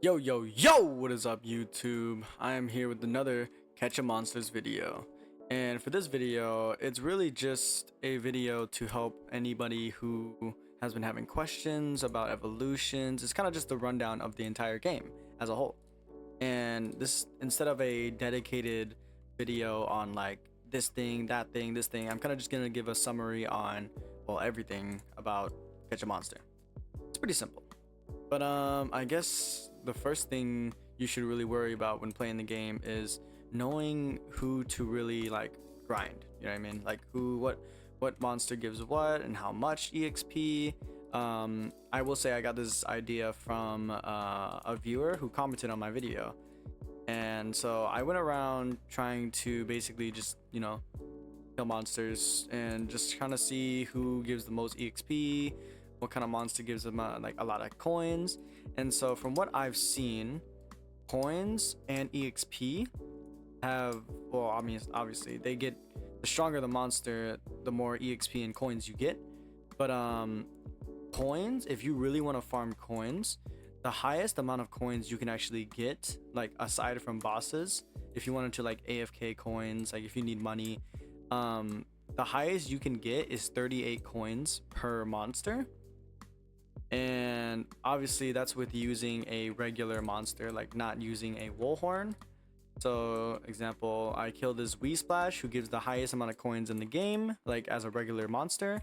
Yo, yo, yo! What is up, YouTube? I am here with another Catch a Monsters video. And for this video, it's really just a video to help anybody who has been having questions about evolutions. It's kind of just a rundown of the entire game as a whole. And this, instead of a dedicated video on like this thing, that thing, this thing, I'm kind of just going to give a summary on, well, everything about Catch a Monster. It's pretty simple. But I guess the first thing you should really worry about when playing the game is knowing who to really like grind. You know what I mean? Like what monster gives what and how much EXP. I will say I got this idea from a viewer who commented on my video, and so I went around trying to basically just kill monsters and just kind of see who gives the most EXP, what kind of monster gives them like a lot of coins. And so from what I've seen, coins and EXP have, well, I mean, obviously they get, the stronger the monster, the more EXP and coins you get. But coins, if you really want to farm coins, the highest amount of coins you can actually get, like aside from bosses, if you wanted to like AFK coins, like if you need money, the highest you can get is 38 coins per monster. And obviously that's with using a regular monster, like not using a Woolhorn. So example, I killed this Wee Splash, who gives the highest amount of coins in the game, like as a regular monster.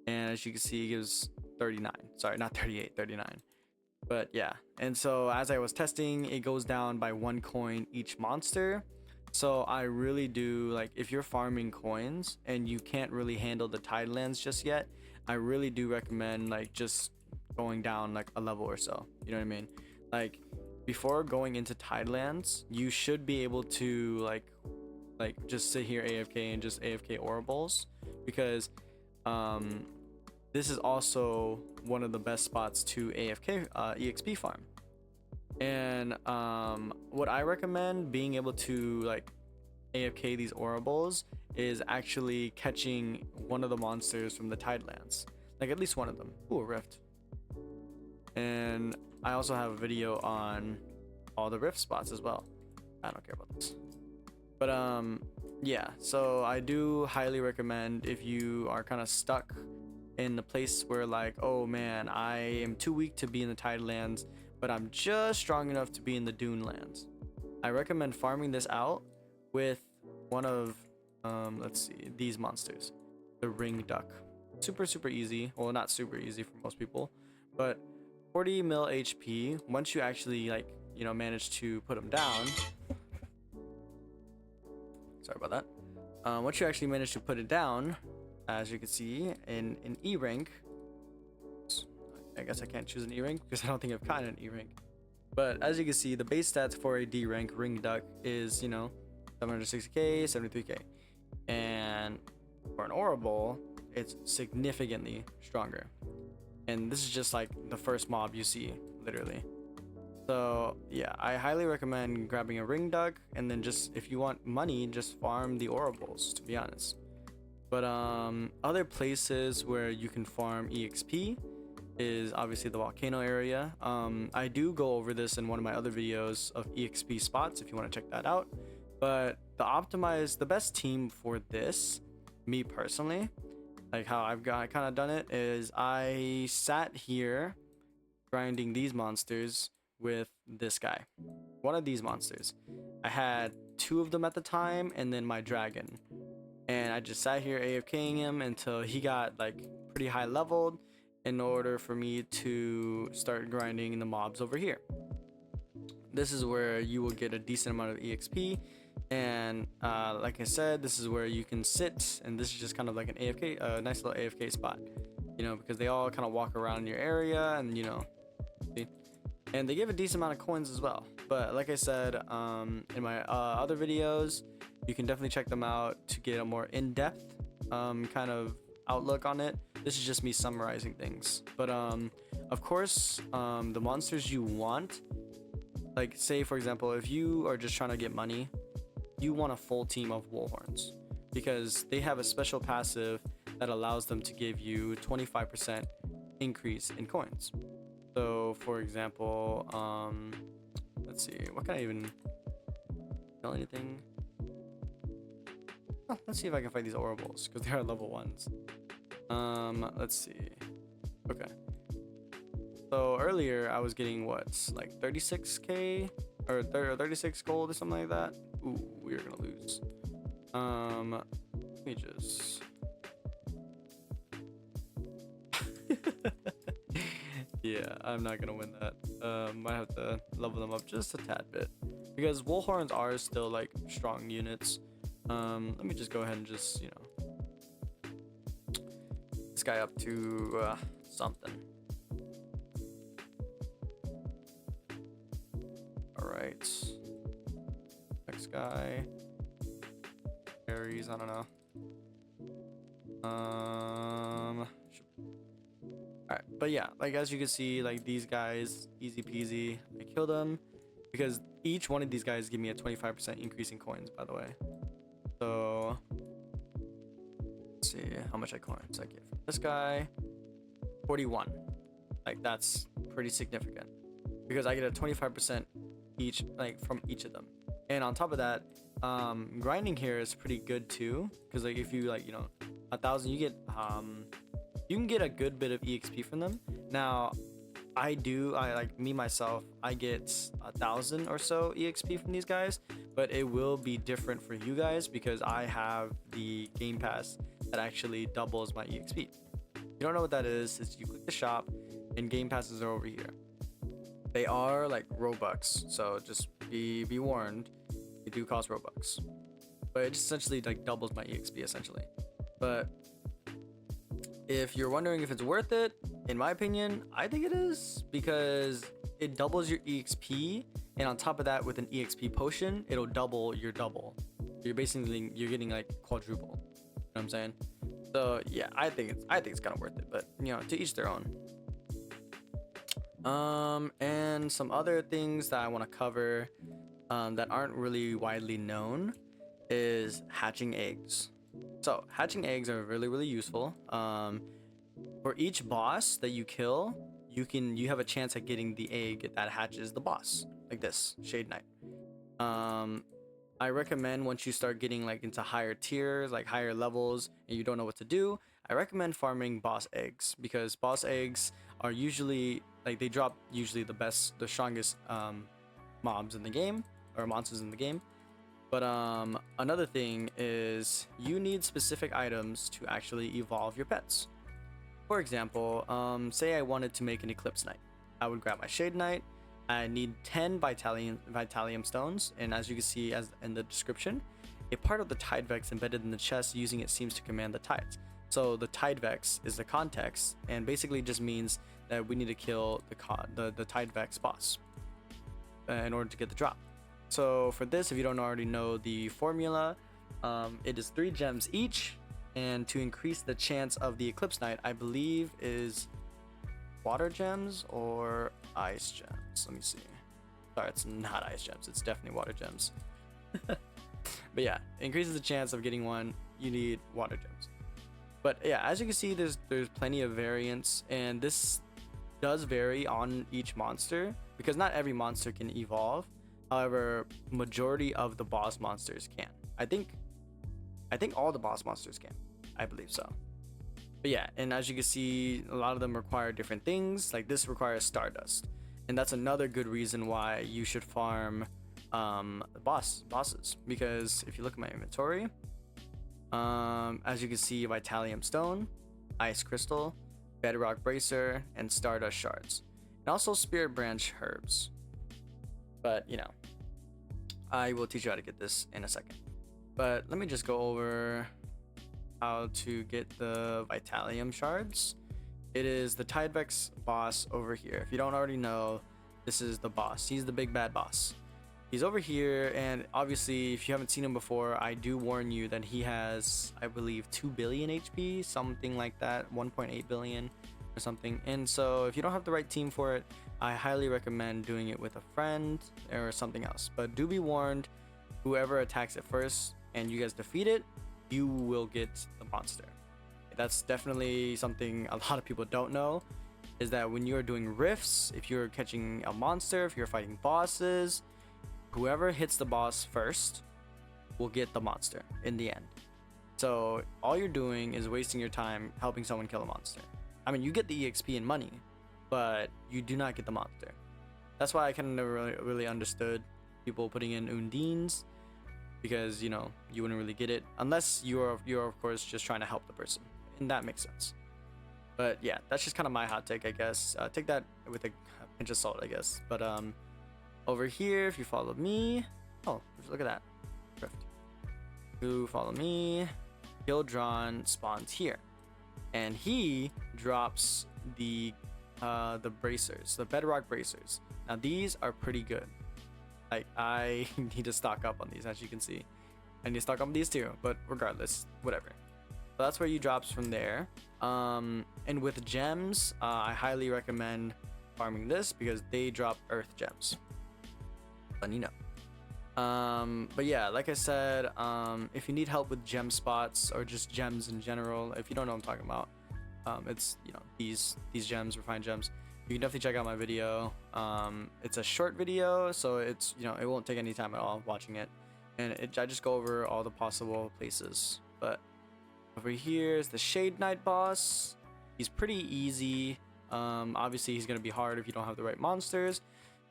And as you can see, he gives 39, sorry, not 38, 39. But yeah, and so as I was testing, it goes down by 1 coin each monster. So I really do, like, if you're farming coins and you can't really handle the Tidelands just yet, I really do recommend like just going down like a level or so. You know what I mean? Like before going into Tidelands, you should be able to like just sit here AFK and just AFK Orables, because this is also one of the best spots to AFK EXP farm. And what I recommend being able to like AFK these Orables is actually catching one of the monsters from the Tidelands, like at least one of them. Ooh, a rift. And I also have a video on all the rift spots as well. I don't care about this. But yeah, so I do highly recommend, if you are kind of stuck in the place where like, oh man, I am too weak to be in the Tidelands, but I'm just strong enough to be in the Dunelands, I recommend farming this out with one of let's see, these monsters, the ring duck. Super easy. Well, not super easy for most people, but 40 mil HP. Once you actually like manage to put them down, sorry about that, once you actually manage to put it down, as you can see in E rank, I guess I can't choose an E rank because I don't think I've gotten an E rank, but as you can see, the base stats for a D rank ring duck is 760k, 73k, and for an Orable it's significantly stronger. And this is just like the first mob you see, literally. So yeah, I highly recommend grabbing a ring duck, and then just, if you want money, just farm the Orables, to be honest. But other places where you can farm EXP is obviously the volcano area. I do go over this in one of my other videos of EXP spots if you want to check that out. But the best team for this, me personally, like how I've kind of done it, is I sat here grinding these monsters with this guy, one of these monsters. I had 2 of them at the time, and then my dragon, and I just sat here AFKing him until he got like pretty high leveled in order for me to start grinding the mobs over here. This is where you will get a decent amount of EXP. And like I said, this is where you can sit, and this is just kind of like an AFK, a nice little AFK spot, because they all kind of walk around in your area, and see? And they give a decent amount of coins as well. But like I said, in my other videos, you can definitely check them out to get a more in-depth kind of outlook on it. This is just me summarizing things. But of course, the monsters you want, like say for example, if you are just trying to get money, you want a full team of Woolhorns, because they have a special passive that allows them to give you 25% increase in coins. So for example, let's see. What can I even kill anything? Oh, let's see if I can fight these Oracles because they are level 1s. Let's see. Okay. So earlier I was getting what, like 36k or 36 gold or something like that. Ooh, we are gonna lose. Let me just. Yeah, I'm not gonna win that. Might have to level them up just a tad bit because Woolhorns are still like strong units. Let me just go ahead and just, you know, this guy up to something. All right, next guy. Aries, I don't know. All right, but yeah, like as you can see, like these guys, easy peasy. I killed them because each one of these guys give me a 25% increase in coins, by the way. So let's see how much coins I get from this guy. 41. Like that's pretty significant because I get a 25% each, like from each of them. And on top of that, grinding here is pretty good too, because like if you like, you know, 1,000, you get you can get a good bit of EXP from them. Now I like me myself, I get 1,000 or so EXP from these guys, but it will be different for you guys because I have the game pass that actually doubles my EXP. If you don't know what that is you click the shop and game passes are over here. They are like Robux, so just be warned, they do cost Robux, but it just essentially like doubles my EXP essentially. But if you're wondering if it's worth it, in my opinion, I think it is because it doubles your EXP, and on top of that, with an EXP potion, it'll double your double. You're getting like quadruple. You know what I'm saying? So yeah, I think it's kind of worth it, but you know, to each their own. And some other things that I want to cover that aren't really widely known is hatching eggs. So hatching eggs are really useful. For each boss that you kill, you have a chance at getting the egg that hatches the boss, like this Shade Knight. I recommend once you start getting like into higher tiers, like higher levels, and you don't know what to do, I recommend farming boss eggs because boss eggs are usually like they drop usually the strongest mobs in the game or monsters in the game. But another thing is you need specific items to actually evolve your pets. For example, say I wanted to make an Eclipse Knight. I would grab my Shade Knight. I need 10 Vitalium stones, and as you can see as in the description, a part of the Tide Vex embedded in the chest using it seems to command the tides. So the Tide Vex is the context, and basically just means that we need to kill the Tide Vex boss in order to get the drop. So for this, if you don't already know the formula, it is 3 gems each, and to increase the chance of the Eclipse Knight, I believe is water gems or ice gems. Let me see. Sorry, it's not ice gems, it's definitely water gems. But yeah, it increases the chance of getting one. You need water gems. But yeah, as you can see, there's plenty of variants, and this does vary on each monster because not every monster can evolve. However, majority of the boss monsters can. I think all the boss monsters can. I believe so. But yeah, and as you can see, a lot of them require different things. Like this requires Stardust, and that's another good reason why you should farm bosses. Because if you look at my inventory, as you can see, Vitalium Stone, Ice Crystal, Bedrock Bracer, and Stardust Shards, and also Spirit Branch Herbs. But you know, I will teach you how to get this in a second. But let me just go over how to get the Vitalium Shards. It is the Tide Vex boss over here. If you don't already know, this is the boss. He's the big bad boss. He's over here, and obviously if you haven't seen him before, I do warn you that he has, I believe, 2 billion HP, something like that, 1.8 billion or something. And so if you don't have the right team for it, I highly recommend doing it with a friend or something else. But do be warned, whoever attacks it first and you guys defeat it, you will get the monster. That's definitely something a lot of people don't know. is that when you're doing rifts, if you're catching a monster, if you're fighting bosses, whoever hits the boss first will get the monster in the end. So all you're doing is wasting your time helping someone kill a monster. I mean, you get the EXP and money, but you do not get the monster. That's why I kind of never really understood people putting in undines, because you know, you wouldn't really get it unless you're of course just trying to help the person, and that makes sense. But yeah, that's just kind of my hot take, I guess. Take that with a pinch of salt, I guess. But over here, if you follow me, oh, look at that, perfect. You follow me, Gildron spawns here, and he drops the bracers, the bedrock bracers. Now these are pretty good. Like, I need to stock up on these, as you can see. I need to stock up on these too, but regardless, whatever. So that's where you drops from there. And with gems, I highly recommend farming this because they drop earth gems. Letting you know. But yeah, like I said, if you need help with gem spots or just gems in general, if you don't know what I'm talking about, it's, you know, these gems, refined gems, you can definitely check out my video. It's a short video, so it's, you know, it won't take any time at all watching it, and I just go over all the possible places. But over here is the Shade Knight boss. He's pretty easy. Obviously he's gonna be hard if you don't have the right monsters,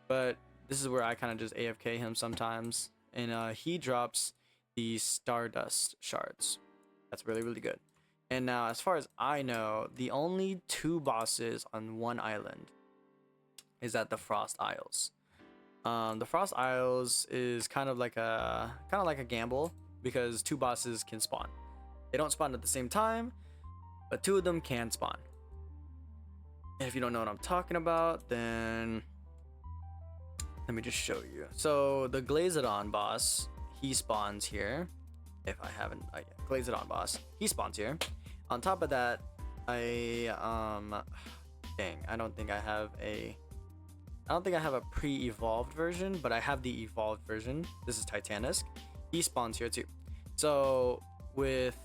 but this is where I kind of just AFK him sometimes, and he drops the Stardust shards. That's really, really good. And now, as far as I know, the only 2 bosses on one island is at the Frost Isles. The Frost Isles is kind of like a gamble, because 2 bosses can spawn. They don't spawn at the same time, but 2 of them can spawn. And if you don't know what I'm talking about, then let me just show you. So the Glazodon boss, he spawns here. If I haven't, yeah, Glazodon boss, he spawns here. On top of that, I don't think I have a pre-evolved version, but I have the evolved version. This is Titanisk. He spawns here too. So with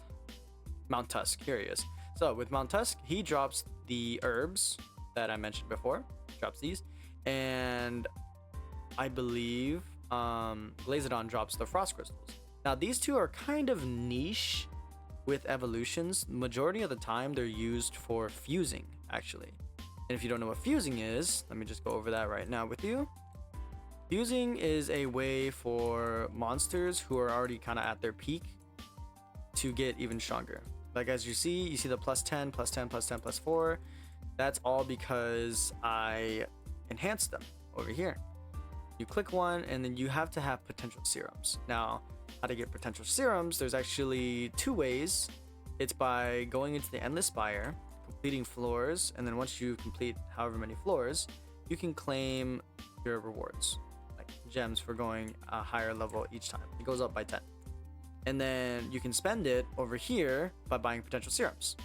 Mount Tusk, here he is. So with Mount Tusk, he drops the herbs that I mentioned before. Drops these, and I believe Glazodon drops the frost crystals. Now these 2 are kind of niche with evolutions. Majority of the time they're used for fusing, actually. And if you don't know what fusing is, let me just go over that right now with you. Fusing is a way for monsters who are already kind of at their peak to get even stronger. Like, as you see the plus 10, plus 10, plus 10, plus 4. That's all because I enhanced them over here. You click one, and then you have to have potential serums. Now, how to get potential serums, there's actually 2 ways. It's by going into the Endless Spire, completing floors, and then once you complete however many floors, you can claim your rewards, like gems for going a higher level each time. It goes up by 10. And then you can spend it over here by buying potential serums.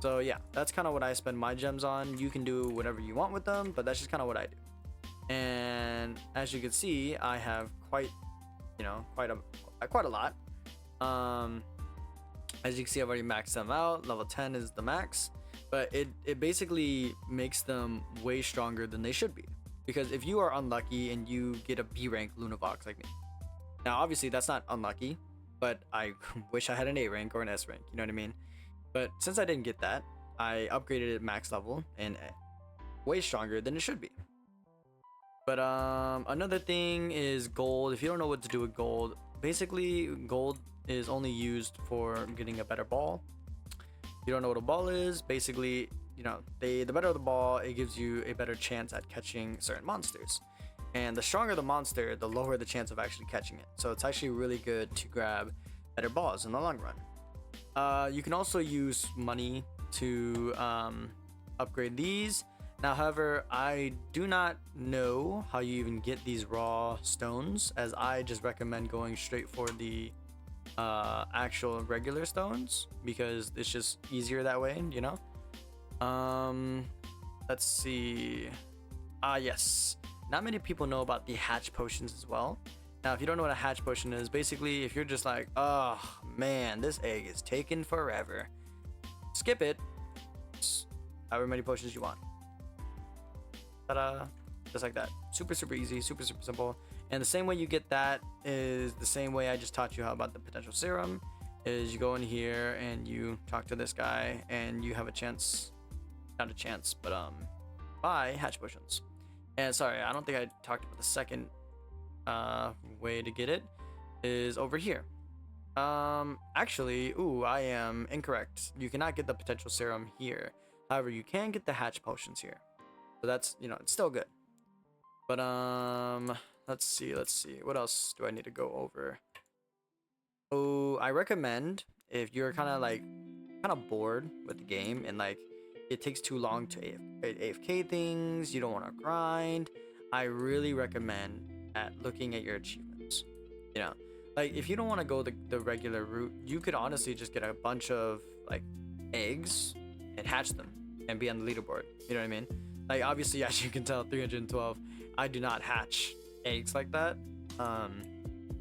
So yeah, that's kind of what I spend my gems on. You can do whatever you want with them, but that's just kind of what I do. And as you can see, I have quite a lot. As you can see, I've already maxed them out. Level 10 is the max, but it basically makes them way stronger than they should be. Because if you are unlucky and you get a B rank Lunavox like me, now obviously that's not unlucky, but I wish I had an A rank or an S rank, you know what I mean? But since I didn't get that, I upgraded it max level and way stronger than it should be. But another thing is gold. If you don't know what to do with gold, basically gold is only used for getting a better ball. If you don't know what a ball is, basically, you know, the better the ball, it gives you a better chance at catching certain monsters. And the stronger the monster, the lower the chance of actually catching it. So it's actually really good to grab better balls in the long run. You can also use money to upgrade these. Now, however, I do not know how you even get these raw stones, as I just recommend going straight for the actual regular stones because it's just easier that way, you know? Let's see. Yes. Not many people know about the hatch potions as well. Now, if you don't know what a hatch potion is, basically, if you're just like, oh man, this egg is taking forever, skip it. However many potions you want. Ta-da! Just like that. Super easy, super simple. And the same way you get that is the same way I just taught you how about the potential serum. Is you go in here and you talk to this guy and you have a chance, not a chance, but buy hatch potions. And sorry, I don't think I talked about the second way to get it is over here. Actually, I am incorrect. You cannot get the potential serum here. However, you can get the hatch potions here. So that's, it's still good. But let's see. What else do I need to go over? Oh, I recommend if you're kind of bored with the game and like it takes too long to AFK things, you don't want to grind, I really recommend looking at your achievements. Like if you don't want to go the regular route, you could honestly just get a bunch of like eggs and hatch them and be on the leaderboard. You know what I mean? Like obviously, as you can tell, 312, I do not hatch eggs like that.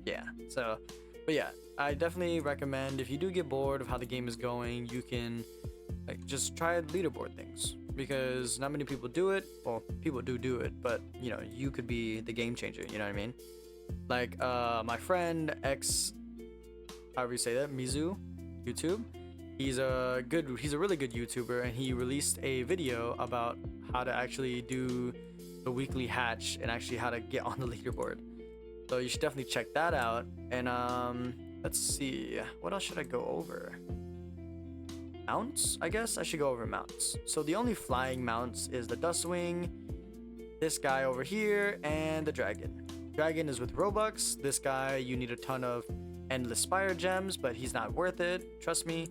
Yeah. So, but yeah, I definitely recommend if you do get bored of how the game is going, you can like just try leaderboard things because not many people do it. Well, people do it, but you could be the game changer. You know what I mean? Like my friend X, however you say that, Mizu, YouTube. He's a really good YouTuber, and he released a video about how to actually do the weekly hatch and actually how to get on the leaderboard. So you should definitely check that out. And let's see, what else should I go over? Mounts, I guess I should go over mounts. So the only flying mounts is the Dustwing, this guy over here, and the Dragon. Dragon is with Robux. This guy, you need a ton of Endless Spire gems, but he's not worth it, trust me.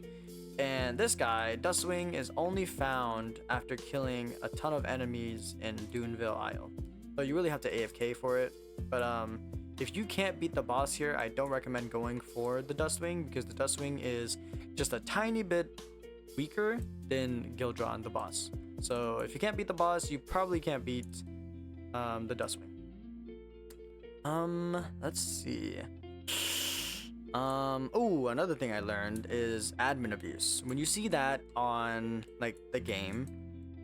And this guy, Dustwing, is only found after killing a ton of enemies in Duneville Isle. So you really have to AFK for it. But if you can't beat the boss here, I don't recommend going for the Dustwing because the Dustwing is just a tiny bit weaker than Gildron, the boss. So if you can't beat the boss, you probably can't beat the Dustwing. Let's see. Another thing I learned is admin abuse. When you see that on like the game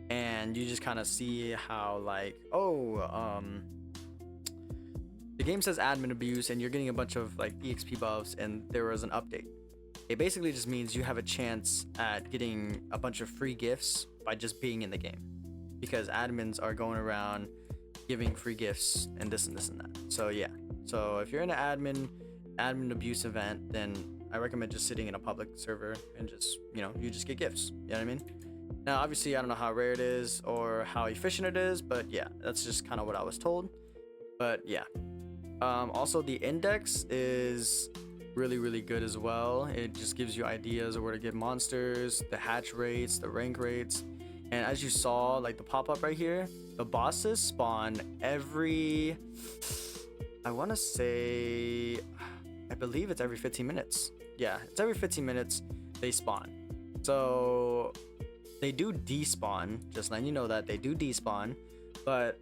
and you just kind of see how like, the game says admin abuse and you're getting a bunch of like EXP buffs and there was an update. It basically just means you have a chance at getting a bunch of free gifts by just being in the game because admins are going around giving free gifts and this and that. So yeah, so if you're in an admin abuse event, then I recommend just sitting in a public server and just you just get gifts. You know what I mean? Now obviously I don't know how rare it is or how efficient it is, but yeah, that's just kind of what I was told. But yeah, also the index is really good as well. It just gives you ideas of where to get monsters, the hatch rates, the rank rates. And as you saw, like the pop-up right here, the bosses spawn every, I want to say, I believe it's every 15 minutes. Yeah, it's every 15 minutes they spawn. So they do despawn, just letting you know that they do despawn, but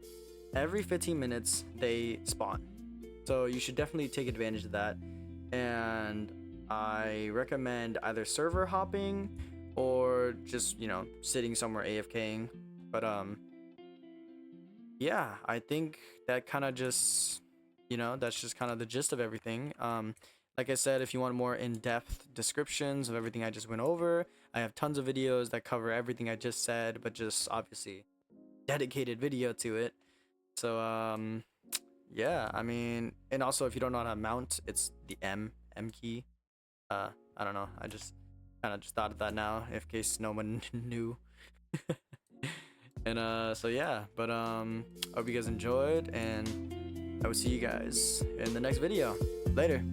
every 15 minutes they spawn. So you should definitely take advantage of that. And I recommend either server hopping or just, sitting somewhere AFKing. But yeah, I think that kind of just, that's just kind of the gist of everything. Like I said, if you want more in-depth descriptions of everything I just went over, I have tons of videos that cover everything I just said, but just obviously dedicated video to it. So yeah, I mean, and also if you don't know how to mount, it's the M key. I don't know, I just kind of just thought of that now in case no one knew. And so yeah, but hope you guys enjoyed, and I will see you guys in the next video. Later.